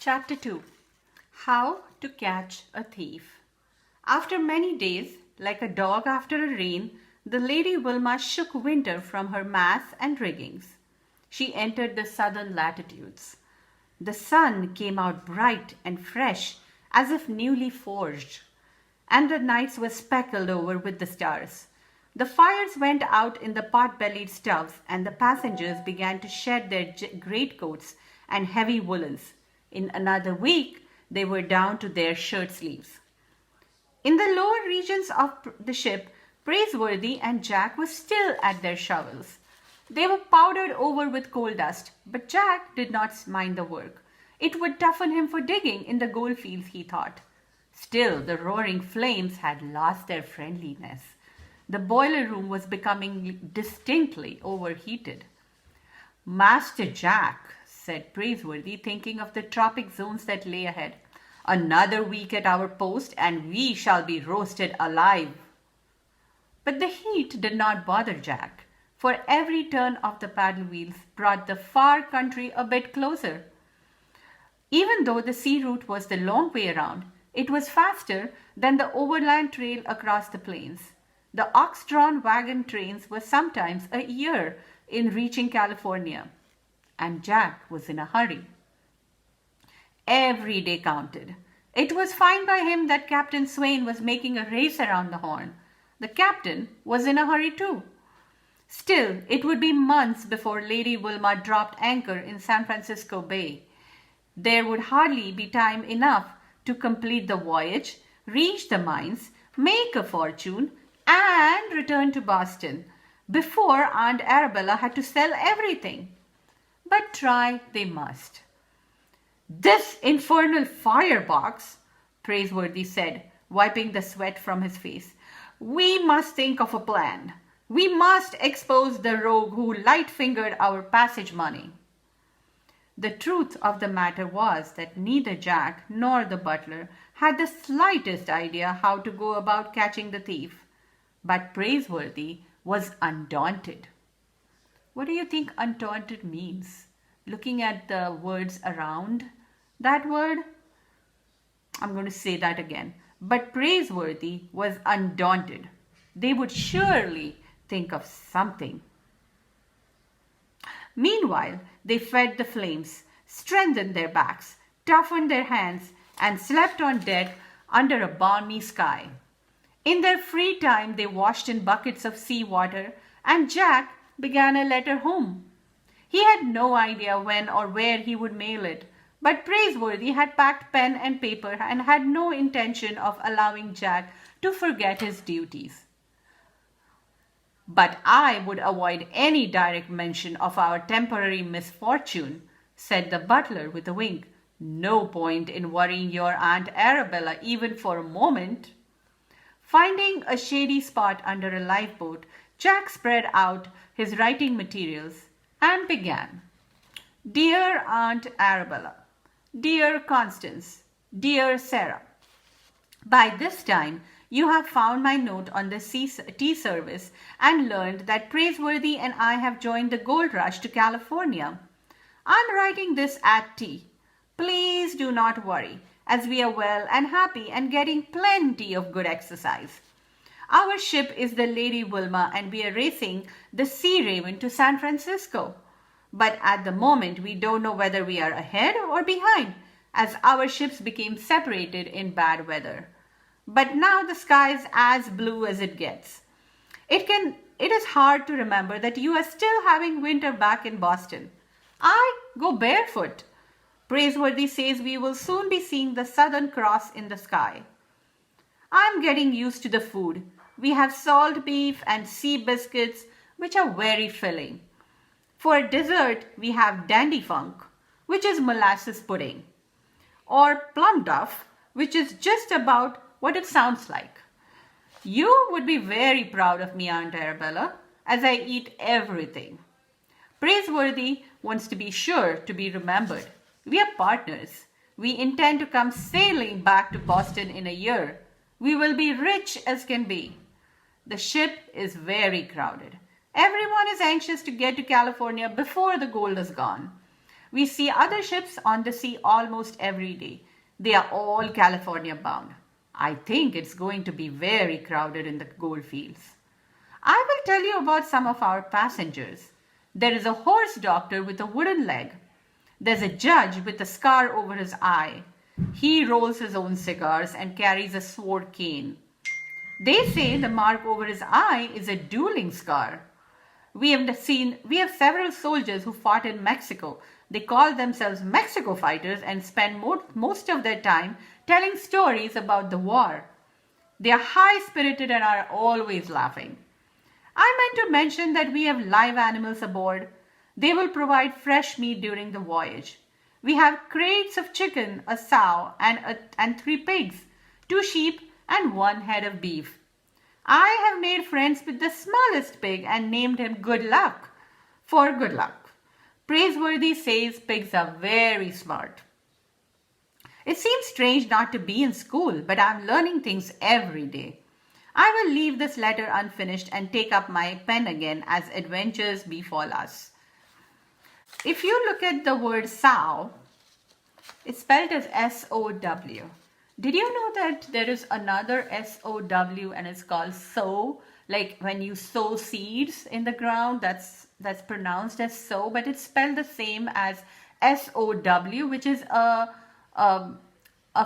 Chapter 2. How to Catch a Thief. After many days, like a dog after a rain, the Lady Wilma shook winter from her masts and riggings. She entered the southern latitudes. The sun came out bright and fresh, as if newly forged, and the nights were speckled over with the stars. The fires went out in the pot-bellied stoves, and the passengers began to shed their greatcoats and heavy woolens. In another week, they were down to their shirt sleeves. In the lower regions of the ship, Praiseworthy and Jack were still at their shovels. They were powdered over with coal dust, but Jack did not mind the work. It would toughen him for digging in the gold fields, he thought. Still, the roaring flames had lost their friendliness. The boiler room was becoming distinctly overheated. "Master Jack," said Praiseworthy, thinking of the tropic zones that lay ahead, "another week at our post and we shall be roasted alive." But the heat did not bother Jack, for every turn of the paddle wheels brought the far country a bit closer. Even though the sea route was the long way around, it was faster than the overland trail across the plains. The ox-drawn wagon trains were sometimes a year in reaching California, and Jack was in a hurry. Every day counted. It was fine by him that Captain Swain was making a race around the Horn. The captain was in a hurry too. Still, it would be months before Lady Wilma dropped anchor in San Francisco Bay. There would hardly be time enough to complete the voyage, reach the mines, make a fortune, and return to Boston before Aunt Arabella had to sell everything. But try they must. "This infernal firebox," Praiseworthy said, wiping the sweat from his face. "We must think of a plan. We must expose the rogue who light-fingered our passage money." The truth of the matter was that neither Jack nor the butler had the slightest idea how to go about catching the thief. But Praiseworthy was undaunted. What do you think undaunted means? Looking at the words around that word, I'm going to say that again. But Praiseworthy was undaunted. They would surely think of something. Meanwhile, they fed the flames, strengthened their backs, toughened their hands, and slept on deck under a balmy sky. In their free time, they washed in buckets of sea water, and Jack began a letter home. He had no idea when or where he would mail it, but Praiseworthy had packed pen and paper and had no intention of allowing Jack to forget his duties. "But I would avoid any direct mention of our temporary misfortune," said the butler with a wink. "No point in worrying your Aunt Arabella even for a moment." Finding a shady spot under a lifeboat, Jack spread out his writing materials and began. "Dear Aunt Arabella, dear Constance, dear Sarah, by this time you have found my note on the tea service and learned that Praiseworthy and I have joined the gold rush to California. I'm writing this at tea. Please do not worry, as we are well and happy and getting plenty of good exercise. Our ship is the Lady Wilma and we are racing the Sea Raven to San Francisco. But at the moment we don't know whether we are ahead or behind, as our ships became separated in bad weather. But now the sky is as blue as it gets. It is hard to remember that you are still having winter back in Boston. I go barefoot. Praiseworthy says we will soon be seeing the Southern Cross in the sky. I'm getting used to the food. We have salt beef and sea biscuits, which are very filling. For dessert, we have dandy funk, which is molasses pudding, or plum duff, which is just about what it sounds like. You would be very proud of me, Aunt Arabella, as I eat everything. Praiseworthy wants to be sure to be remembered. We are partners. We intend to come sailing back to Boston in a year. We will be rich as can be. The ship is very crowded. Everyone is anxious to get to California before the gold is gone. We see other ships on the sea almost every day. They are all California bound. I think it's going to be very crowded in the gold fields. I will tell you about some of our passengers. There is a horse doctor with a wooden leg. There's a judge with a scar over his eye. He rolls his own cigars and carries a sword cane. They say the mark over his eye is a dueling scar. We have several soldiers who fought in Mexico. They call themselves Mexico fighters and spend most of their time telling stories about the war. They are high-spirited and are always laughing. I meant to mention that we have live animals aboard. They will provide fresh meat during the voyage. We have crates of chicken, a sow, and 3 pigs, 2 sheep, and 1 head of beef. I have made friends with the smallest pig and named him Good Luck for good luck. Praiseworthy says pigs are very smart. It seems strange not to be in school, but I'm learning things every day. I will leave this letter unfinished and take up my pen again as adventures befall us. If you look at the word sow, it's spelled as S-O-W. Did you know that there is another S-O-W and it's called sow? Like when you sow seeds in the ground, that's pronounced as sow, but it's spelled the same as S-O-W, which is a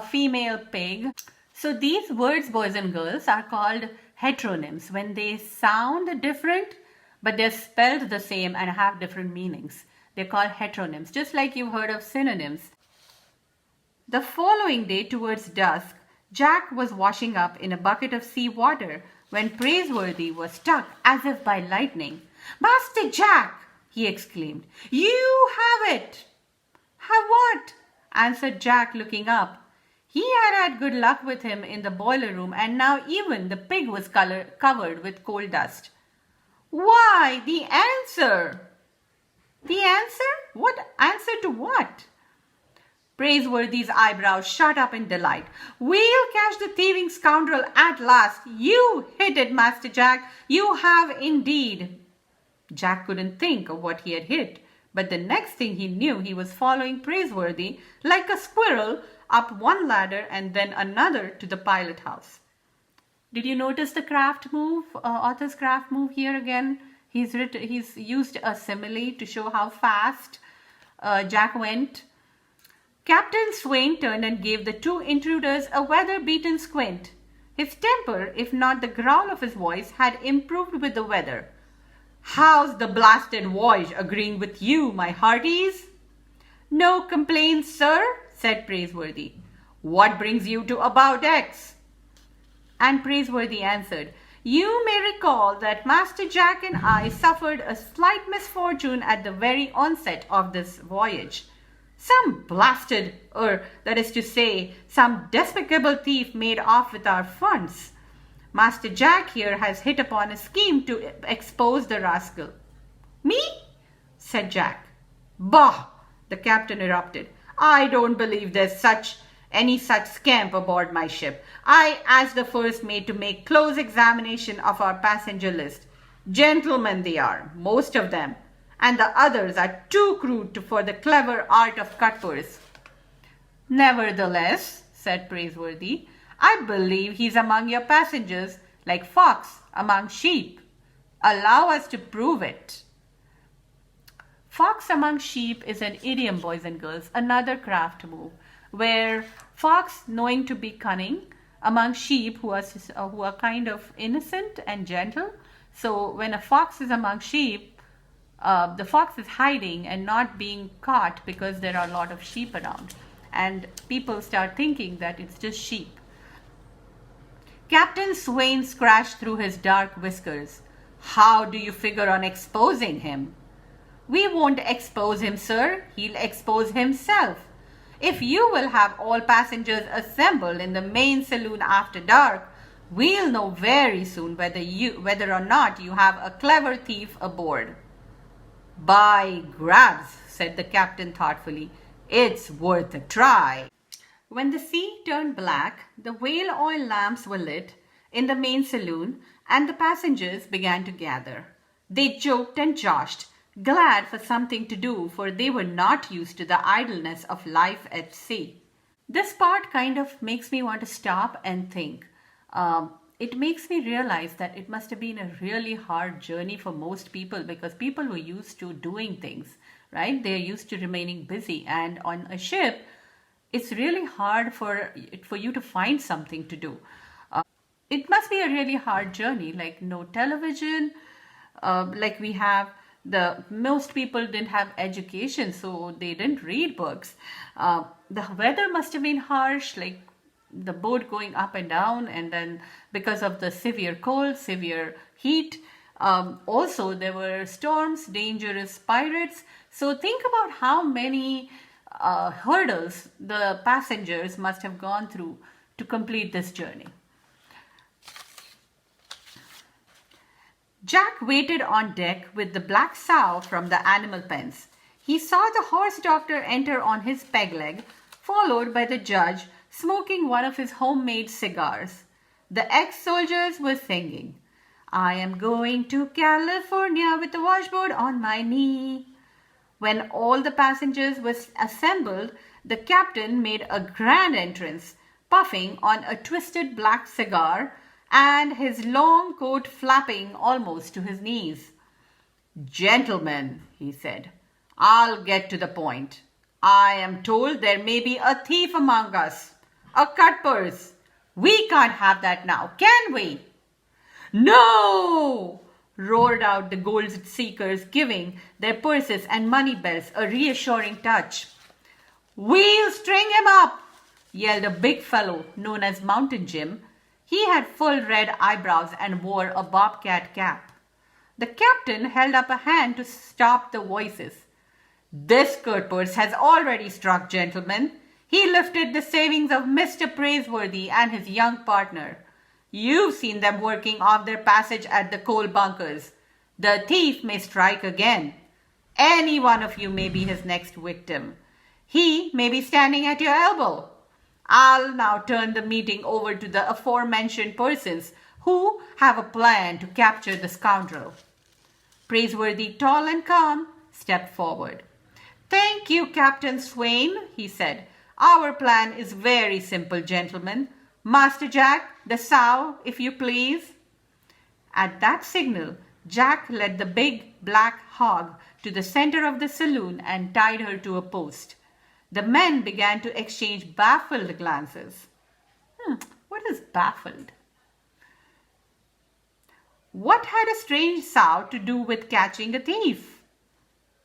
female pig. So these words, boys and girls, are called heteronyms when they sound different, but they're spelled the same and have different meanings. They're called heteronyms, just like you've heard of synonyms. The following day, towards dusk, Jack was washing up in a bucket of sea water when Praiseworthy was struck as if by lightning. "Master Jack!" he exclaimed. "You have it!" "Have what?" answered Jack, looking up. He had Good Luck with him in the boiler room, and now even the pig was covered with coal dust. "Why, the answer!" "The answer? What answer to what?" Praiseworthy's eyebrows shot up in delight. "We'll catch the thieving scoundrel at last. You hit it, Master Jack. You have indeed." Jack couldn't think of what he had hit, but the next thing he knew, he was following Praiseworthy like a squirrel up one ladder and then another to the pilot house. Did you notice the craft move, author's craft move here again? He's used a simile to show how fast Jack went. Captain Swain turned and gave the 2 intruders a weather-beaten squint. His temper, if not the growl of his voice, had improved with the weather. "How's the blasted voyage agreeing with you, my hearties?" "No complaints, sir," said Praiseworthy. "What brings you to About X?" And Praiseworthy answered, "You may recall that Master Jack and I suffered a slight misfortune at the very onset of this voyage. Some blasted, that is to say, some despicable thief made off with our funds. Master Jack here has hit upon a scheme to expose the rascal." "Me?" said Jack. "Bah!" the captain erupted. "I don't believe there's any such scamp aboard my ship. I asked the first mate to make close examination of our passenger list. Gentlemen they are, most of them, and the others are too crude for the clever art of cutpurse." "Nevertheless," said Praiseworthy, "I believe he's among your passengers, like fox among sheep. Allow us to prove it." Fox among sheep is an idiom, boys and girls, another craft move, where fox, knowing to be cunning, among sheep who are kind of innocent and gentle. So when a fox is among sheep, the fox is hiding and not being caught because there are a lot of sheep around. And people start thinking that it's just sheep. Captain Swain scratched through his dark whiskers. "How do you figure on exposing him?" "We won't expose him, sir. He'll expose himself. If you will have all passengers assembled in the main saloon after dark, we'll know very soon whether or not you have a clever thief aboard." "By grabs," said the captain thoughtfully, "it's worth a try." When the sea turned black, the whale oil lamps were lit in the main saloon and the passengers began to gather. They joked and joshed. glad for something to do, for they were not used to the idleness of life at sea. This part kind of makes me want to stop and think. It makes me realize that it must have been a really hard journey for most people because people were used to doing things, right? They're used to remaining busy, and on a ship, it's really hard for you to find something to do. It must be a really hard journey, like no television, like we have. The most people didn't have education, so they didn't read books. The weather must have been harsh, like the boat going up and down, and then because of the severe cold, severe heat. Also, there were storms, dangerous pirates. So think about how many hurdles the passengers must have gone through to complete this journey. Jack waited on deck with the black sow from the animal pens. He saw the horse doctor enter on his peg leg, followed by the judge smoking one of his homemade cigars. The ex-soldiers were singing, "I am going to California with the washboard on my knee." When all the passengers were assembled, the captain made a grand entrance, puffing on a twisted black cigar and his long coat flapping almost to his knees. "Gentlemen," he said, "I'll get to the point. I am told there may be a thief among us, a cutpurse. We can't have that now, can we?" "No!" roared out the gold seekers, giving their purses and money belts a reassuring touch. "We'll string him up!" yelled a big fellow known as Mountain Jim. He had full red eyebrows and wore a bobcat cap. The captain held up a hand to stop the voices. "This cutpurse has already struck, gentlemen. He lifted the savings of Mr. Praiseworthy and his young partner. You've seen them working off their passage at the coal bunkers. The thief may strike again. Any one of you may be his next victim. He may be standing at your elbow. I'll now turn the meeting over to the aforementioned persons who have a plan to capture the scoundrel." Praiseworthy, tall and calm, stepped forward. "Thank you, Captain Swain," he said. "Our plan is very simple, gentlemen. Master Jack, the sow, if you please." At that signal, Jack led the big black hog to the center of the saloon and tied her to a post. The men began to exchange baffled glances. What is baffled? What had a strange sow to do with catching a thief?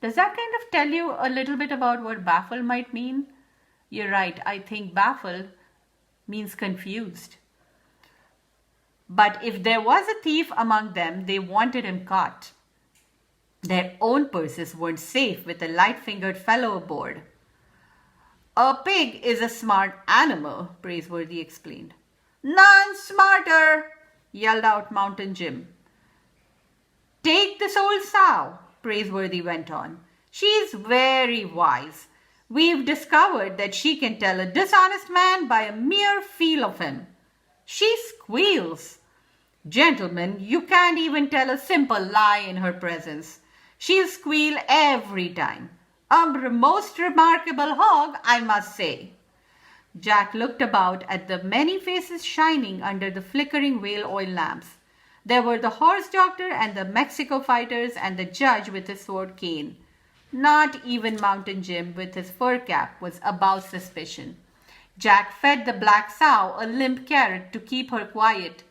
Does that kind of tell you a little bit about what baffled might mean? You're right, I think baffled means confused. But if there was a thief among them, they wanted him caught. Their own purses weren't safe with a light-fingered fellow aboard. "A pig is a smart animal," Praiseworthy explained. "None smarter," yelled out Mountain Jim. "Take this old sow," Praiseworthy went on. "She's very wise. We've discovered that she can tell a dishonest man by a mere feel of him. She squeals. Gentlemen, you can't even tell a simple lie in her presence. She'll squeal every time. A most remarkable hog, I must say." Jack looked about at the many faces shining under the flickering whale oil lamps. There were the horse doctor and the Mexico fighters and the judge with his sword cane. Not even Mountain Jim with his fur cap was above suspicion. Jack fed the black sow a limp carrot to keep her quiet,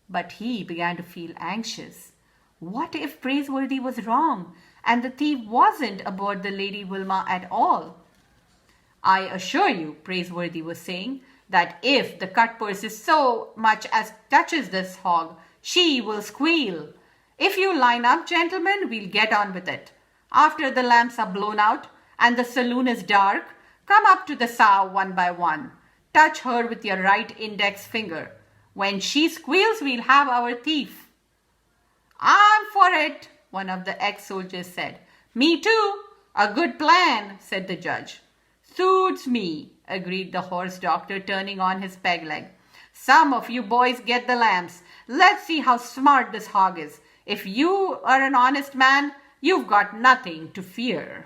but he began to feel anxious. What if Praiseworthy was wrong and the thief wasn't aboard the Lady Wilma at all? "I assure you," Praiseworthy was saying, "that if the cutpurse so much as touches this hog, she will squeal. If you line up, gentlemen, we'll get on with it. After the lamps are blown out and the saloon is dark, come up to the sow one by one. Touch her with your right index finger. When she squeals, we'll have our thief." "I'm for it," one of the ex-soldiers said. "Me too. A good plan," said the judge. "Suits me," agreed the horse doctor, turning on his peg leg. "Some of you boys get the lamps. Let's see how smart this hog is. If you are an honest man, You've got nothing to fear.